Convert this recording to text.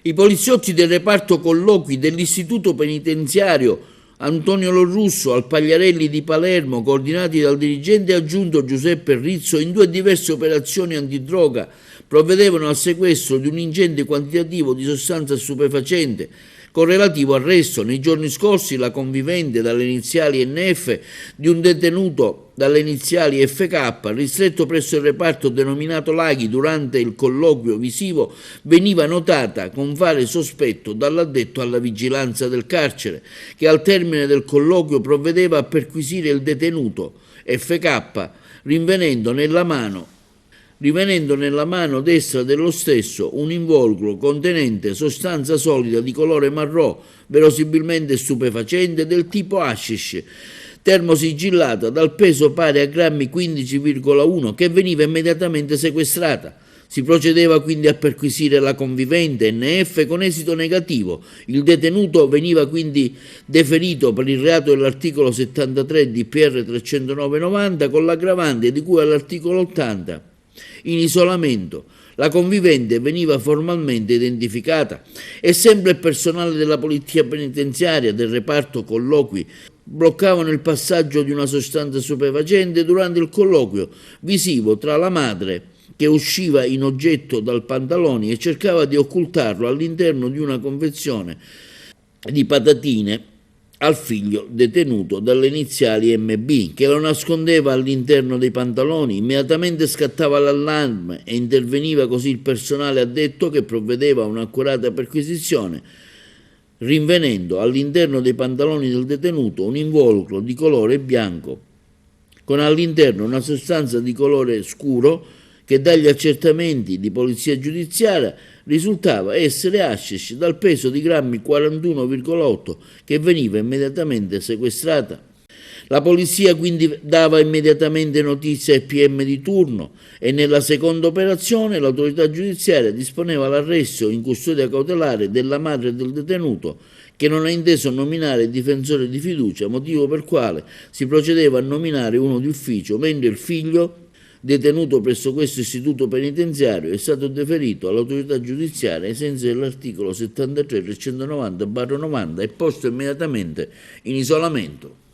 I poliziotti del reparto colloqui dell'istituto penitenziario Antonio Lorusso al Pagliarelli di Palermo, coordinati dal dirigente aggiunto Giuseppe Rizzo, in 2 diverse operazioni antidroga, provvedevano al sequestro di un ingente quantitativo di sostanza stupefacente, con relativo arresto nei giorni scorsi la convivente dalle iniziali NF di un detenuto dalle iniziali FK, ristretto presso il reparto denominato Laghi. Durante il colloquio visivo veniva notata con fare sospetto dall'addetto alla vigilanza del carcere, che al termine del colloquio provvedeva a perquisire il detenuto FK, rinvenendo nella mano destra dello stesso un involucro contenente sostanza solida di colore marrò, verosimilmente stupefacente, del tipo hashish, termosigillata dal peso pari a grammi 15,1, che veniva immediatamente sequestrata. Si procedeva quindi a perquisire la convivente NF con esito negativo. Il detenuto veniva quindi deferito per il reato dell'articolo 73 di PR 309/90 con l'aggravante di cui all'articolo 80. In isolamento. La convivente veniva formalmente identificata e sempre il personale della polizia penitenziaria del reparto colloqui bloccavano il passaggio di una sostanza stupefacente durante il colloquio visivo tra la madre, che usciva in oggetto dal pantaloni e cercava di occultarlo all'interno di una confezione di patatine, al figlio detenuto dalle iniziali MB, che lo nascondeva all'interno dei pantaloni. Immediatamente scattava l'allarme e interveniva così il personale addetto, che provvedeva a un'accurata perquisizione, rinvenendo all'interno dei pantaloni del detenuto un involucro di colore bianco con all'interno una sostanza di colore scuro che dagli accertamenti di polizia giudiziaria risultava essere hashish dal peso di grammi 41,8, che veniva immediatamente sequestrata. La polizia quindi dava immediatamente notizia ai PM di turno e nella seconda operazione l'autorità giudiziaria disponeva l'arresto in custodia cautelare della madre del detenuto, che non ha inteso nominare il difensore di fiducia, motivo per quale si procedeva a nominare uno di ufficio, mentre il figlio, detenuto presso questo istituto penitenziario, è stato deferito all'autorità giudiziaria ai sensi dell'articolo 73 390/90 e posto immediatamente in isolamento.